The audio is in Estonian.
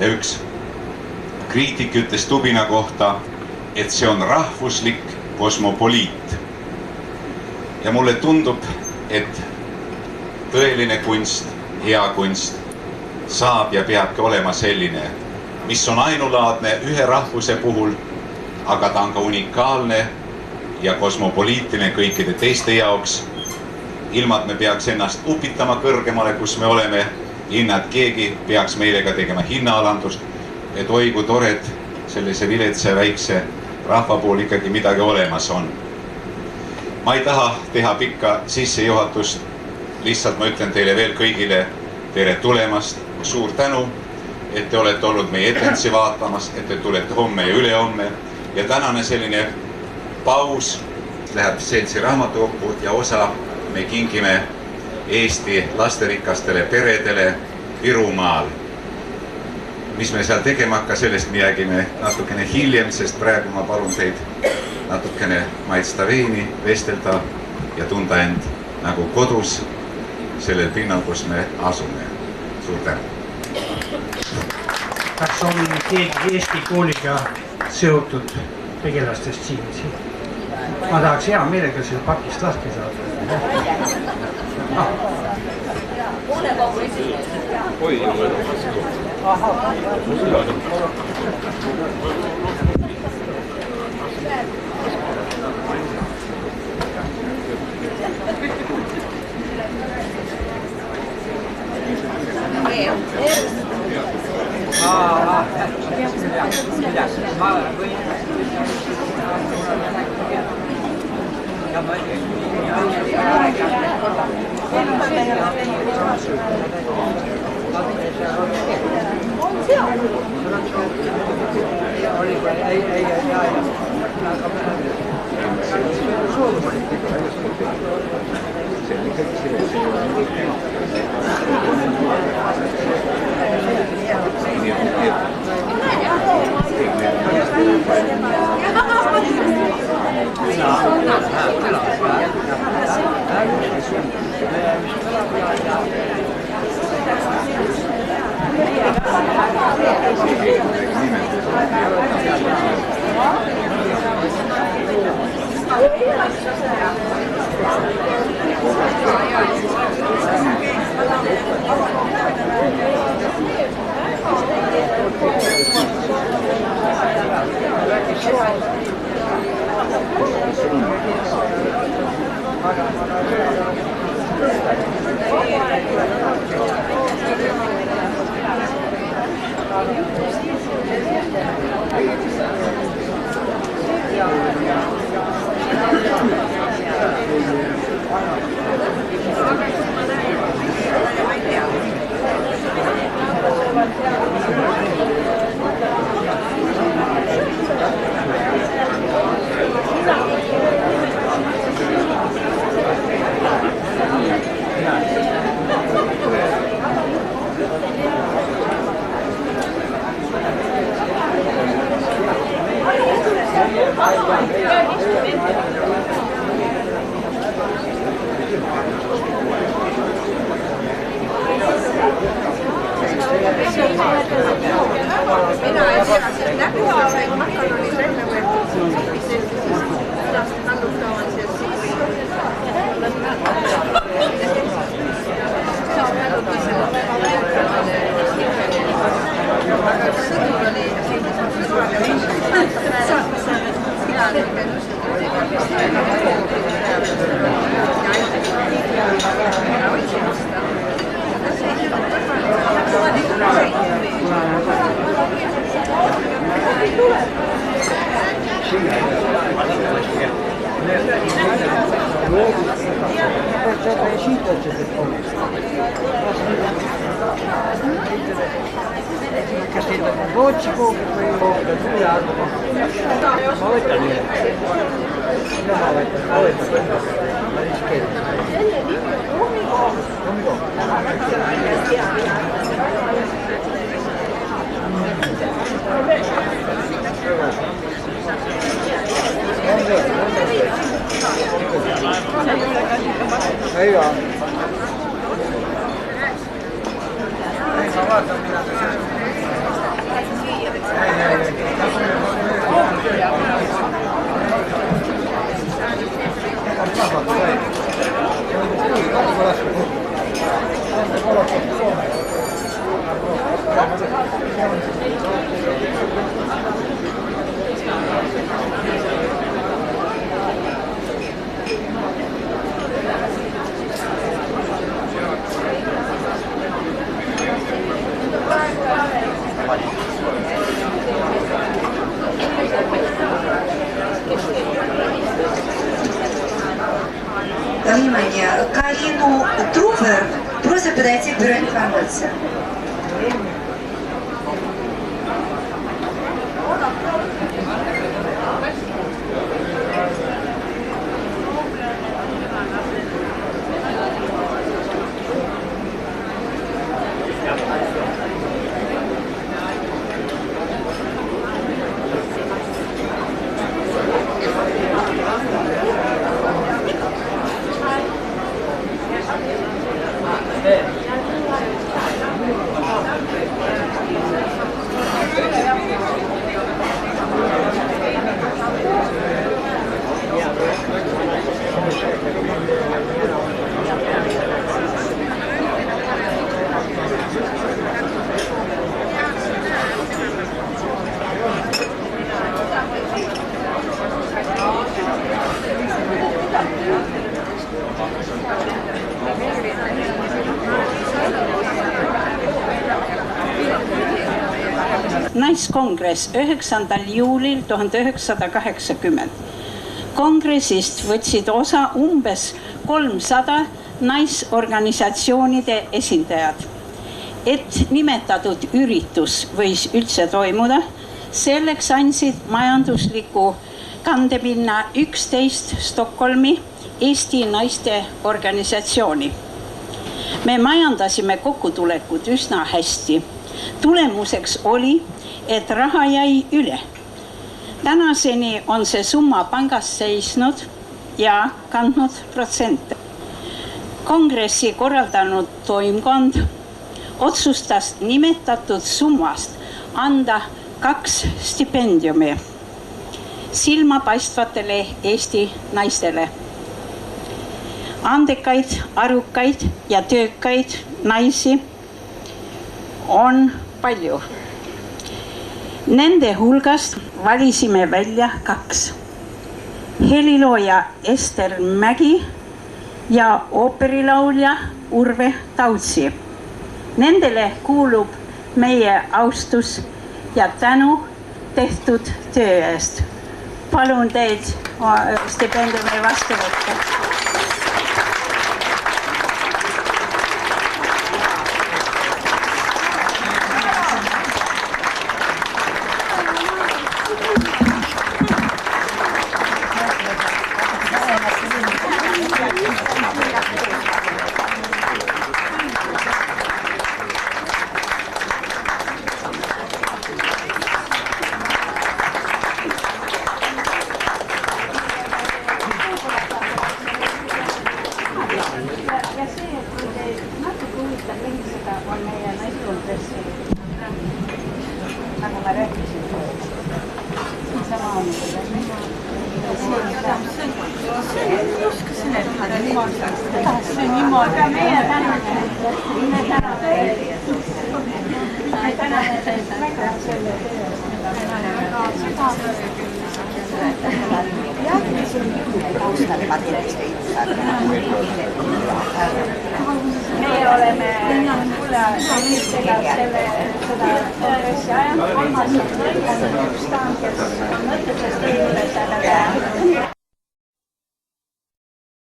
üks kriitik ütles Tubina kohta, et see on rahvuslik kosmopoliit. Ja mulle tundub, et tõeline kunst, hea kunst saab ja peabki olema selline, mis on ainulaadne ühe rahvuse puhul, aga ta on ka unikaalne ja kosmopoliitiline kõikide teiste jaoks. Ilma, et me peaks ennast upitama kõrgemale, kus me oleme, ilma, et keegi peaks meile ka tegema hinnaalandust, et oi kui tored sellise viletsa väikse rahva pool ikkagi midagi olemas on. Ma ei taha teha pikka sissejuhatust, lihtsalt ma ütlen teile veel kõigile tere tulemast, suur tänu, et te olete olnud meie etendisi vaatamas, et te tulete homme ja ülehomme ja tänane selline paus läheb seltsi raamatukokku ja osa me kingime Eesti lasterikastele peredele Virumaal. Mis me seal tegema hakka, sellest me jäägime natukene hiljem, sest praegu ma palun teid natukene maitsta veini, vestelda ja tunda end nagu kodus sellel pinnal, kus me asume. Suur tänu! Kas on keegi Eesti kooliga seotud tegelastest siin? Ma tahaks hea meelega selle pakist lahti saada. Poole kogu esimees. Oi, Галину Трувер просят подойти к бюро информации. Naiskongress 9. juulil 1980. Kongressist võtsid osa umbes 300 naisorganisatsioonide esindajad. Et nimetatud üritus võis üldse toimuda, selleks andsid majandusliku kandepinna 11 Stockholmi Eesti naiste organisatsiooni. Me majandasime kokkutulekut üsna hästi. Tulemuseks oli, et raha jäi üle. Tänaseni on see summa pangas seisnud ja kandnud protsente. Kongressi korraldanud toimkond otsustas nimetatud summast anda 2 stipendiumi silmapaistvatele Eesti naistele. Andekaid, arukaid ja töökaid naisi on palju. Nende hulgast valisime välja 2. Helilooja Ester Mägi ja ooperilaulja Urve Tautsi. Nendele kuulub meie austus ja tänu tehtud töö eest. Palun teid stipendiumi vastu võtta. Nagu ma rääkisin, sama on. See on niimoodi. Aga meie täname. Meie oleme selle kongressi ajal 3. juuli, kes on mõtetest ei ole selle